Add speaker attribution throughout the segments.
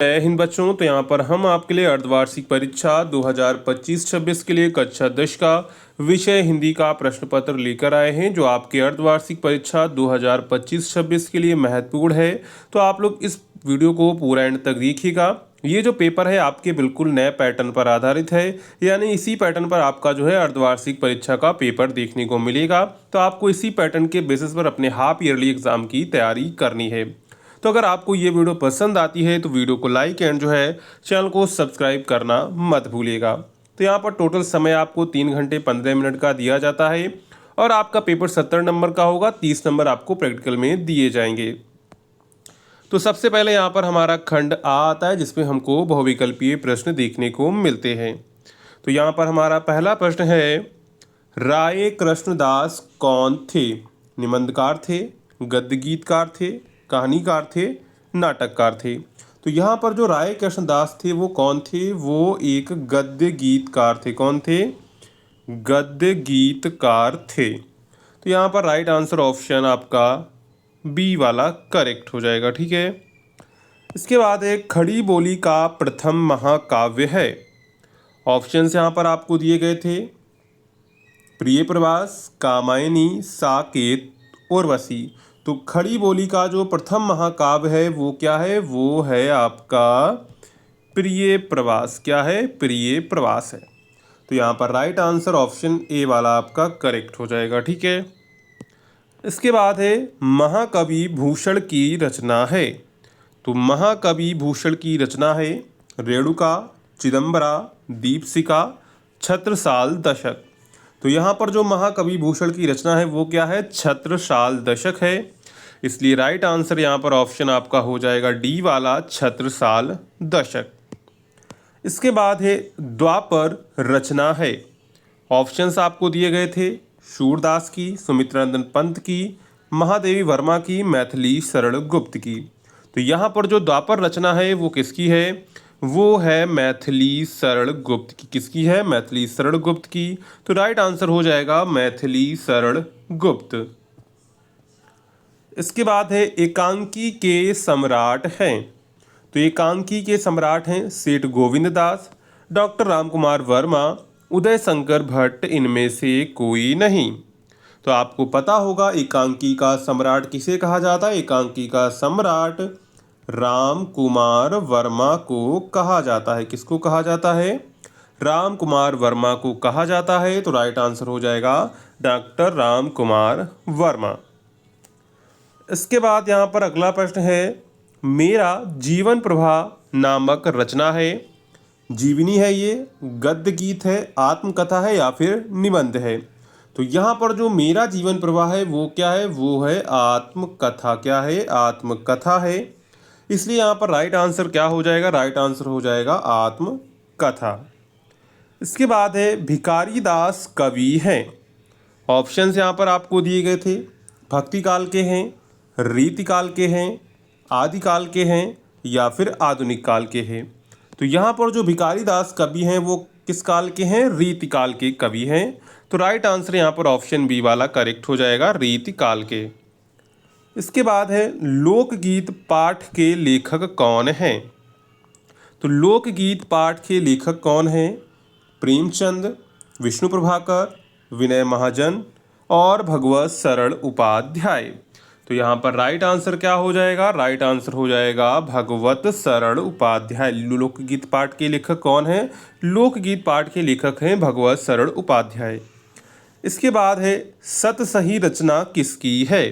Speaker 1: जय हिंद बच्चों। तो यहाँ पर हम आपके लिए अर्धवार्षिक परीक्षा 2025-26 के लिए कक्षा 10 का विषय हिंदी का प्रश्न पत्र लेकर आए हैं, जो आपके अर्धवार्षिक परीक्षा 2025-26 के लिए महत्वपूर्ण है। तो आप लोग इस वीडियो को पूरा एंड तक देखिएगा। ये जो पेपर है आपके बिल्कुल नए पैटर्न पर आधारित है, यानी इसी पैटर्न पर आपका जो है अर्धवार्षिक परीक्षा का पेपर देखने को मिलेगा। तो आपको इसी पैटर्न के बेसिस पर अपने हाफ ईयरली एग्जाम की तैयारी करनी है। तो अगर आपको ये वीडियो पसंद आती है तो वीडियो को लाइक एंड जो है चैनल को सब्सक्राइब करना मत भूलिएगा। तो यहाँ पर टोटल समय आपको 3 घंटे 15 मिनट का दिया जाता है और आपका पेपर 70 नंबर का होगा। 30 नंबर आपको प्रैक्टिकल में दिए जाएंगे। तो सबसे पहले यहाँ पर हमारा खंड आ आता है, जिसमें हमको बहुविकल्पीय प्रश्न देखने को मिलते हैं। तो यहाँ पर हमारा पहला प्रश्न है, राय कृष्णदास कौन थे? निबंधकार थे, गद्य गीतकार थे, कहानीकार थे, नाटककार थे। तो यहाँ पर जो राय कृष्णदास थे वो कौन थे? वो एक गद्य गीतकार थे। कौन थे? गद्य गीतकार थे। तो यहाँ पर राइट आंसर ऑप्शन आपका बी वाला करेक्ट हो जाएगा। ठीक है। इसके बाद एक खड़ी बोली का प्रथम महाकाव्य है। ऑप्शंस यहाँ पर आपको दिए गए थे, प्रिय प्रवास, कामायनी, साकेत, उर्वशी। तो खड़ी बोली का जो प्रथम महाकाव्य है वो क्या है? वो है आपका प्रिय प्रवास। क्या है? प्रिय प्रवास है। तो यहाँ पर राइट आंसर ऑप्शन ए वाला आपका करेक्ट हो जाएगा। ठीक है। इसके बाद है महाकवि भूषण की रचना है। तो महाकवि भूषण की रचना है रेणुका, चिदंबरा, दीपशिखा, छत्रसाल दशक। तो यहाँ पर जो महाकवि भूषण की रचना है वो क्या है? छत्रसाल दशक है। इसलिए राइट आंसर यहाँ पर ऑप्शन आपका हो जाएगा डी वाला, छत्रसाल दशक। इसके बाद है द्वापर रचना है। ऑप्शंस आपको दिए गए थे, सूरदास की, सुमित्रानंद पंत की, महादेवी वर्मा की, मैथिली शरण गुप्त की। तो यहाँ पर जो द्वापर रचना है वो किसकी है? वो है मैथिली शरण गुप्त की। किसकी है? मैथिली शरण गुप्त की। तो राइट आंसर हो जाएगा मैथिली शरण गुप्त। इसके बाद है एकांकी के सम्राट हैं। तो एकांकी के सम्राट हैं सेठ गोविंद दास, डॉक्टर रामकुमार वर्मा, उदय शंकर भट्ट, इनमें से कोई नहीं। तो आपको पता होगा एकांकी का सम्राट किसे कहा जाता है? एकांकी का सम्राट राम कुमार वर्मा को कहा जाता है। किसको कहा जाता है? राम कुमार वर्मा को कहा जाता है। तो राइट आंसर हो जाएगा डॉक्टर राम कुमार वर्मा। इसके बाद यहाँ पर अगला प्रश्न है, मेरा जीवन प्रवाह नामक रचना है। जीवनी है ये, गद्य गीत है, आत्मकथा है या फिर निबंध है? तो यहाँ पर जो मेरा जीवन प्रवाह है वो क्या है? वो है आत्मकथा। क्या है? आत्मकथा है। इसलिए यहाँ पर राइट आंसर क्या हो जाएगा? राइट आंसर हो जाएगा आत्मकथा। इसके बाद है भिखारी दास कवि हैं। ऑप्शंस यहाँ पर आपको दिए गए थे, भक्ति काल के हैं, रीतिकाल के हैं, आदिकाल के हैं या फिर आधुनिक काल के हैं? तो यहाँ पर जो भिखारी दास कवि हैं वो किस काल के हैं? रीतिकाल के कवि हैं। तो राइट आंसर यहाँ पर ऑप्शन बी वाला करेक्ट हो जाएगा, रीतिकाल के। इसके बाद है लोकगीत पाठ के लेखक कौन हैं? तो लोकगीत पाठ के लेखक कौन हैं? प्रेमचंद, विष्णु प्रभाकर, विनय महाजन और भगवत शरण उपाध्याय। तो यहाँ पर राइट आंसर क्या हो जाएगा? राइट आंसर हो जाएगा भगवत शरण उपाध्याय। लोकगीत पाठ के लेखक कौन है? लोकगीत पाठ के लेखक हैं भगवत शरण उपाध्याय। इसके बाद है सत सही रचना किसकी है?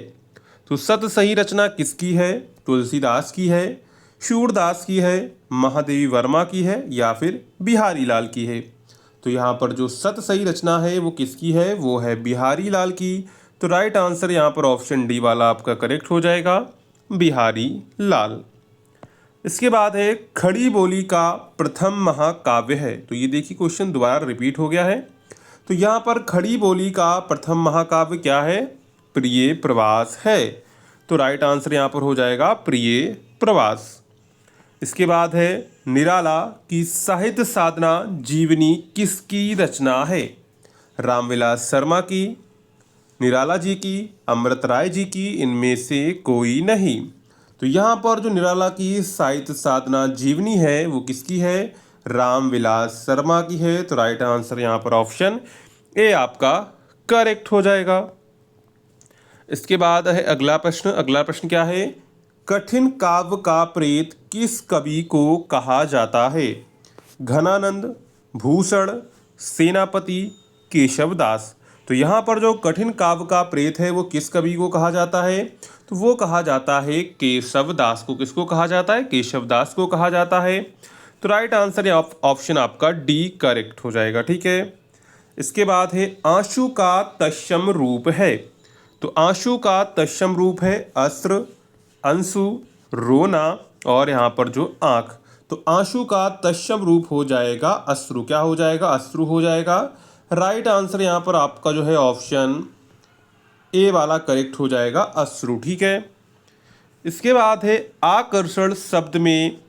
Speaker 1: तो सत सही रचना किसकी है? तुलसीदास की है, सूरदास की है, महादेवी वर्मा की है या फिर बिहारी लाल की है? तो यहाँ पर जो सत सही रचना है वो किसकी है? वो है बिहारी लाल की। तो राइट आंसर यहाँ पर ऑप्शन डी वाला आपका करेक्ट हो जाएगा, बिहारी लाल। इसके बाद है खड़ी बोली का प्रथम महाकाव्य है। तो ये देखिए क्वेश्चन दोबारा रिपीट हो गया है। तो यहाँ पर खड़ी बोली का प्रथम महाकाव्य क्या है? प्रिय प्रवास है। तो राइट आंसर यहाँ पर हो जाएगा प्रिय प्रवास। इसके बाद है निराला की साहित्य साधना जीवनी किसकी रचना है? रामविलास शर्मा की, निराला जी की, अमृत राय जी की, इनमें से कोई नहीं। तो यहाँ पर जो निराला की साहित्य साधना जीवनी है वो किसकी है? रामविलास शर्मा की है। तो राइट आंसर यहाँ पर ऑप्शन ए आपका करेक्ट हो जाएगा। इसके बाद है अगला प्रश्न। अगला प्रश्न क्या है? कठिन काव्य का प्रेत किस कवि को कहा जाता है? घनानंद, भूषण, सेनापति, केशवदास। तो यहाँ पर जो कठिन काव्य का प्रेत है वो किस कवि को कहा जाता है? तो वो कहा जाता है केशवदास को। किसको कहा जाता है? केशवदास को कहा जाता है। तो राइट आंसर ऑप्शन आपका डी करेक्ट हो जाएगा। ठीक है। इसके बाद है आंसू का तत्सम रूप है। तो आंसू का तत्सम रूप है अस्त्र, अंशु, रोना और यहाँ पर जो आंख। तो आंसू का तत्सम रूप हो जाएगा अश्रु। क्या हो जाएगा? अश्रु हो जाएगा। राइट आंसर यहाँ पर आपका जो है ऑप्शन ए वाला करेक्ट हो जाएगा, अश्रु। ठीक है। इसके बाद है आकर्षण शब्द में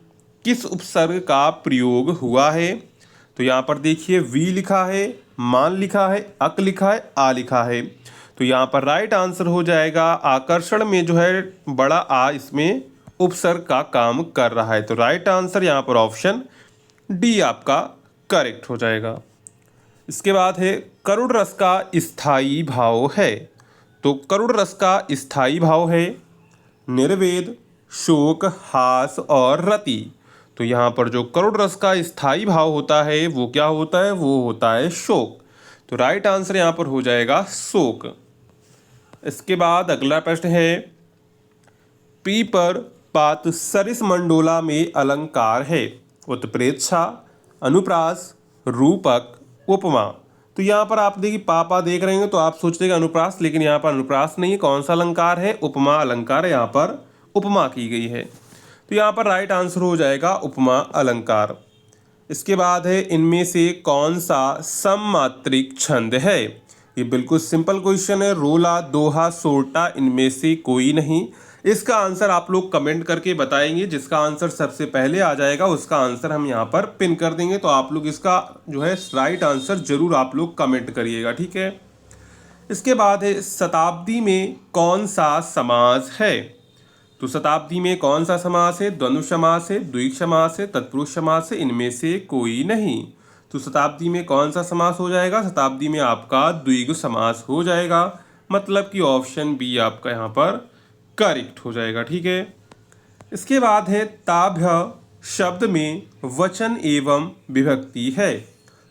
Speaker 1: किस उपसर्ग का प्रयोग हुआ है? तो यहाँ पर देखिए वी लिखा है, मान लिखा है, अक लिखा है, आ लिखा है। तो यहाँ पर राइट आंसर हो जाएगा आकर्षण में जो है बड़ा आ इसमें उपसर्ग का काम कर रहा है। तो राइट आंसर यहाँ पर ऑप्शन डी आपका करेक्ट हो जाएगा। इसके बाद है करुण रस का स्थायी भाव है। तो करुण रस का स्थायी भाव है निर्वेद, शोक, हास और रति। तो यहाँ पर जो करुण रस का स्थायी भाव होता है वो क्या होता है? वो होता है शोक। तो राइट आंसर यहाँ पर हो जाएगा शोक। इसके बाद अगला प्रश्न है पीपर पात सरिस मंडोला में अलंकार है। उत्प्रेक्षा, अनुप्रास, रूपक, उपमा। तो यहाँ पर आप देखिए पापा देख रहे हैं तो आप सोच रहे अनुप्रास, लेकिन यहाँ पर अनुप्रास नहीं है। कौन सा अलंकार है? उपमा अलंकार है। यहाँ पर उपमा की गई है। तो यहाँ पर राइट आंसर हो जाएगा उपमा अलंकार। इसके बाद है इनमें से कौन सा सममात्रिक छंद है? ये बिल्कुल सिंपल क्वेश्चन है। रोला, दोहा, सोरठा इनमें से कोई नहीं। इसका आंसर आप लोग कमेंट करके बताएंगे। जिसका आंसर सबसे पहले आ जाएगा उसका आंसर हम यहाँ पर पिन कर देंगे। तो आप लोग इसका जो है राइट आंसर जरूर आप लोग कमेंट करिएगा। ठीक है। इसके बाद है शताब्दी में कौन सा समास है? तो शताब्दी में कौन सा समास है? द्वंद्व समास है, द्विग समास है, तत्पुरुष समास है, इनमें से कोई नहीं। तो शताब्दी में कौन सा समास हो जाएगा? शताब्दी में आपका द्विग समास हो जाएगा। मतलब कि ऑप्शन बी आपका यहाँ पर करेक्ट हो जाएगा। ठीक है। इसके बाद है ताभ्य शब्द में वचन एवं विभक्ति है।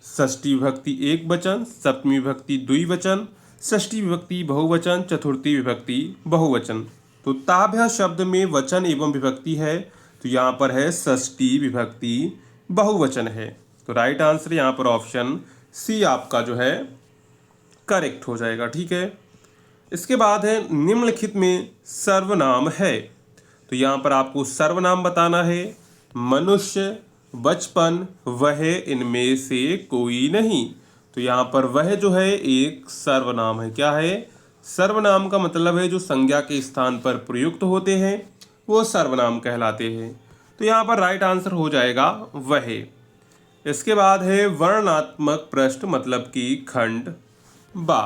Speaker 1: षष्ठी विभक्ति एक वचन, सप्तमी विभक्ति द्विवचन, षष्ठी विभक्ति बहुवचन, चतुर्थी विभक्ति बहुवचन। तो ताभ्य शब्द में वचन एवं विभक्ति है। तो यहाँ पर है षष्ठी विभक्ति बहुवचन है। तो राइट आंसर यहाँ पर ऑप्शन सी आपका जो है करेक्ट हो जाएगा। ठीक है। इसके बाद है निम्नलिखित में सर्वनाम है। तो यहाँ पर आपको सर्वनाम बताना है। मनुष्य, बचपन, वह, इनमें से कोई नहीं। तो यहाँ पर वह जो है एक सर्वनाम है। क्या है? सर्वनाम का मतलब है जो संज्ञा के स्थान पर प्रयुक्त होते हैं वो सर्वनाम कहलाते हैं। तो यहाँ पर राइट आंसर हो जाएगा वह। इसके बाद है वर्णनात्मक प्रश्न मतलब कि खंड बा।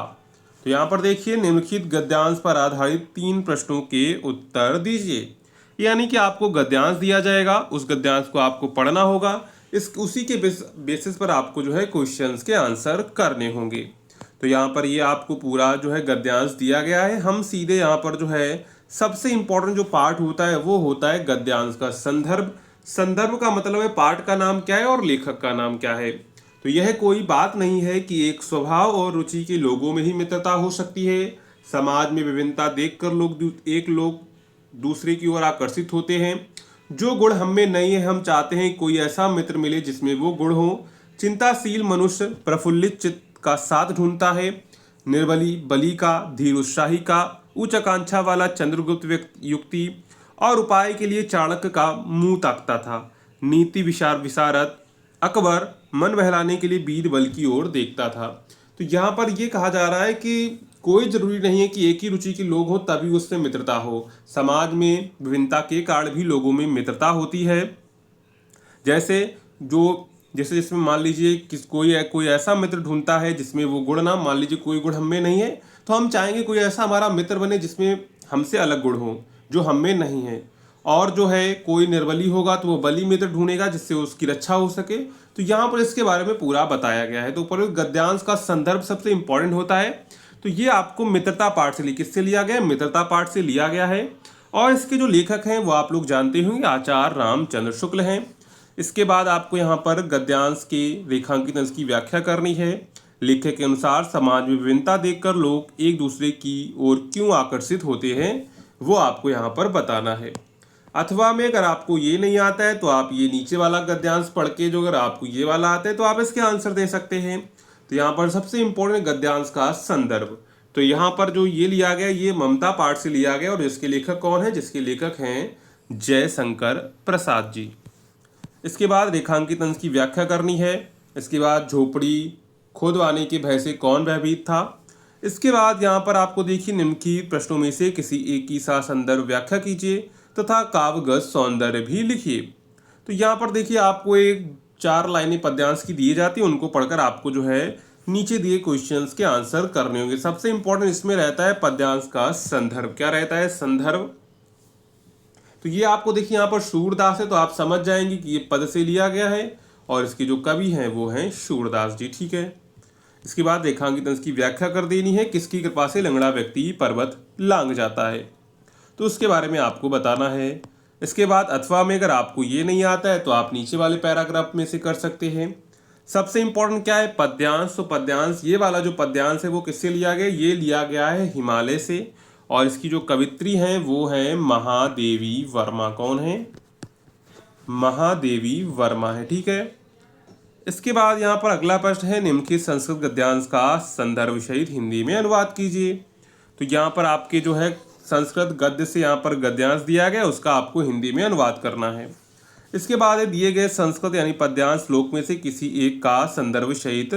Speaker 1: तो यहाँ पर देखिए निम्नलिखित गद्यांश पर आधारित 3 प्रश्नों के उत्तर दीजिए। यानी कि आपको गद्यांश दिया जाएगा, उस गद्यांश को आपको पढ़ना होगा, उसी के बेसिस पर आपको जो है क्वेश्चंस के आंसर करने होंगे। तो यहाँ पर ये आपको पूरा जो है गद्यांश दिया गया है। हम सीधे यहाँ पर जो है सबसे इम्पोर्टेंट जो पार्ट होता है वो होता है गद्यांश का संदर्भ। संदर्भ का मतलब है पाठ का नाम क्या है और लेखक का नाम क्या है। तो यह कोई बात नहीं है कि एक स्वभाव और रुचि के लोगों में ही मित्रता हो सकती है। समाज में विभिन्नता देखकर लोग दूसरे की ओर आकर्षित होते हैं। जो गुण हम में नहीं है हम चाहते हैं कोई ऐसा मित्र मिले जिसमें वो गुण हो। चिंताशील मनुष्य प्रफुल्लित चित्त का साथ ढूंढता है। निर्बली बली का, धीर उत्साही का, उच्च आकांक्षा वाला चंद्रगुप्त युक्ति और उपाय के लिए चाणक्य का मुंह ताकता था। नीति विशारद अकबर मन बहलाने के लिए बीरबल की ओर देखता था। तो यहाँ पर ये कहा जा रहा है कि कोई जरूरी नहीं है कि एक ही रुचि के लोग हो तभी उससे मित्रता हो। समाज में विभिन्नता के कारण भी लोगों में मित्रता होती है। जैसे जिसमें मान लीजिए कि कोई ऐसा मित्र ढूंढता है जिसमें वो गुण ना, मान लीजिए कोई गुण हम में नहीं है तो हम चाहेंगे कोई ऐसा हमारा मित्र बने जिसमें हमसे अलग गुण हो जो हम में नहीं है। और जो है कोई निर्बली होगा तो वो बली मित्र ढूंढेगा जिससे उसकी रक्षा हो सके। तो यहाँ पर इसके बारे में पूरा बताया गया है। तो ऊपर गद्यांश का संदर्भ सबसे इंपॉर्टेंट होता है। तो ये आपको मित्रता पाठ से किससे लिया गया है, मित्रता पाठ से लिया गया है। और इसके जो लेखक हैं वो आप लोग जानते होंगे, आचार्य रामचंद्र शुक्ल हैं। इसके बाद आपको यहाँ पर गद्यांश के रेखांकित अंश की व्याख्या करनी है। लेखक के अनुसार समाज में विभिन्नता देखकर लोग एक दूसरे की ओर क्यों आकर्षित होते हैं वो आपको यहाँ पर बताना है। अथवा में अगर आपको ये नहीं आता है तो आप ये नीचे वाला गद्यांश पढ़ के, जो अगर आपको ये वाला आता है तो आप इसके आंसर दे सकते हैं। तो यहाँ पर सबसे इंपॉर्टेंट गद्यांश का संदर्भ, तो यहाँ पर जो ये लिया गया ये ममता पाठ से लिया गया। और इसके लेखक कौन है, जिसके लेखक हैं जयशंकर प्रसाद जी। इसके बाद रेखांकित अंश की व्याख्या करनी है। इसके बाद झोपड़ी खोदवाने के भय से कौन भयभीत था। इसके बाद यहाँ पर आपको देखिए निम्नलिखित प्रश्नों में से किसी एक की संदर्भ व्याख्या कीजिए तथा काव्यगत सौंदर्य भी लिखिए। तो यहाँ पर देखिए आपको एक 4 लाइनें पद्यांश की दी जाती है, उनको पढ़कर आपको जो है नीचे दिए क्वेश्चंस के आंसर करने होंगे। सबसे इंपॉर्टेंट इसमें रहता है पद्यांश का संदर्भ। क्या रहता है, संदर्भ। तो ये आपको देखिए यहाँ पर सूरदास है तो आप समझ जाएंगे कि ये पद से लिया गया है और इसके जो कवि हैं वो हैं सूरदास जी। ठीक है। इसके बाद रेखांकित अंश की व्याख्या कर देनी है। किसकी कृपा से लंगड़ा व्यक्ति पर्वत लांघ जाता है, तो उसके बारे में आपको बताना है। इसके बाद अथवा में अगर आपको ये नहीं आता है तो आप नीचे वाले पैराग्राफ में से कर सकते हैं। सबसे इंपॉर्टेंट क्या है, पद्यांश। तो पद्यांश, ये वाला जो पद्यांश है वो किससे लिया गया, ये लिया गया है हिमालय से। और इसकी जो कवित्री हैं वो है महादेवी वर्मा। कौन है, महादेवी वर्मा है। ठीक है। इसके बाद यहाँ पर अगला प्रश्न है, निम्नलिखित संस्कृत गद्यांश का संदर्भ सहित हिंदी में अनुवाद कीजिए। तो यहाँ पर आपके जो है संस्कृत गद्य से यहाँ पर गद्यांश दिया गया, उसका आपको हिंदी में अनुवाद करना है। इसके बाद दिए गए संस्कृत यानी पद्यांश श्लोक में से किसी एक का संदर्भ सहित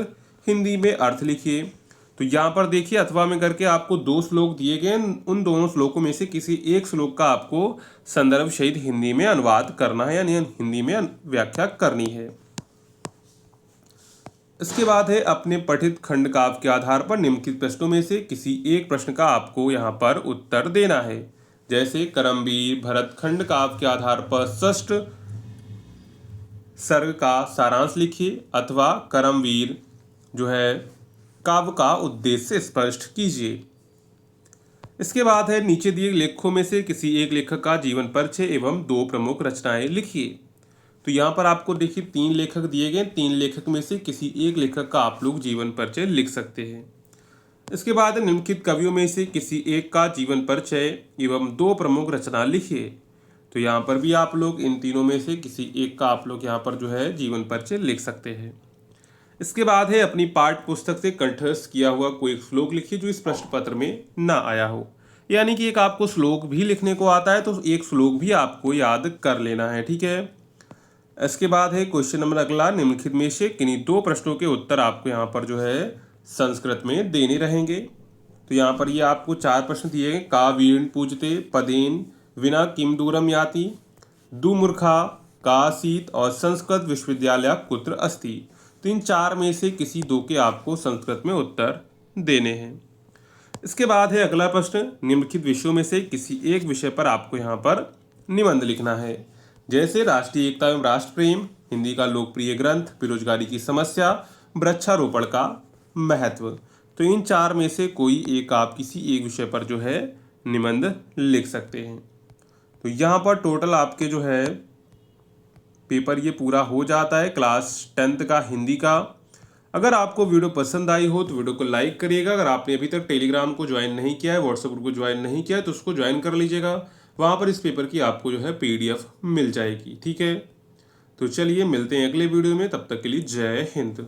Speaker 1: हिंदी में अर्थ लिखिए। तो यहाँ पर देखिए अथवा में करके आपको 2 श्लोक दिए गए, उन दोनों श्लोकों में से किसी एक श्लोक का आपको संदर्भ सहित हिंदी में अनुवाद करना है, यानी हिंदी में व्याख्या करनी है। इसके बाद है अपने पठित खंड काव्य के आधार पर निम्नलिखित प्रश्नों में से किसी एक प्रश्न का आपको यहाँ पर उत्तर देना है। जैसे करमवीर भरत खंड काव्य के आधार पर षष्ठ सर्ग का सारांश लिखिए, अथवा करमवीर जो है काव्य का उद्देश्य स्पष्ट कीजिए। इसके बाद है नीचे दिए लेखों में से किसी एक लेखक का जीवन परिचय एवं 2 प्रमुख रचनाएं लिखिए। तो यहाँ पर आपको देखिए 3 लेखक दिए गए, 3 लेखक में से किसी एक लेखक का आप लोग जीवन परिचय लिख सकते हैं। इसके बाद निम्नलिखित कवियों में से किसी एक का जीवन परिचय एवं 2 प्रमुख रचना लिखिए। तो यहाँ पर भी आप लोग इन तीनों में से किसी एक का आप लोग यहाँ पर जो है जीवन परिचय लिख सकते हैं। इसके बाद है अपनी पाठ्य पुस्तक से कंठस्थ किया हुआ कोई श्लोक लिखिए जो इस प्रश्न पत्र में ना आया हो। यानी कि एक आपको श्लोक भी लिखने को आता है तो एक श्लोक भी आपको याद कर लेना है। ठीक है। इसके बाद है क्वेश्चन नंबर अगला, निम्नलिखित में से किन्हीं 2 प्रश्नों के उत्तर आपको यहाँ पर जो है संस्कृत में देने रहेंगे। तो यहाँ पर ये आपको 4 प्रश्न दिए गए। का वीर्ण पूजते पदेन विना किम दूरम याति, दुमूर्खा का आसीत और संस्कृत विश्वविद्यालय कुत्र अस्ति। तो इन 4 में से किसी 2 के आपको संस्कृत में उत्तर देने हैं। इसके बाद है अगला प्रश्न, निम्नलिखित विषयों में से किसी एक विषय पर आपको यहाँ पर निबंध लिखना है। जैसे राष्ट्रीय एकता एवं राष्ट्र प्रेम, हिंदी का लोकप्रिय ग्रंथ, बेरोजगारी की समस्या, वृक्षारोपण का महत्व। तो इन 4 में से कोई एक आप किसी एक विषय पर जो है निबंध लिख सकते हैं। तो यहाँ पर टोटल आपके जो है पेपर ये पूरा हो जाता है क्लास 10th का हिंदी का। अगर आपको वीडियो पसंद आई हो तो वीडियो को लाइक करिएगा। अगर आपने अभी तक टेलीग्राम को ज्वाइन नहीं किया है, व्हाट्सएप ग्रुप को ज्वाइन नहीं किया है तो उसको ज्वाइन कर लीजिएगा। वहाँ पर इस पेपर की आपको जो है PDF मिल जाएगी। ठीक है। तो चलिए मिलते हैं अगले वीडियो में, तब तक के लिए जय हिंद।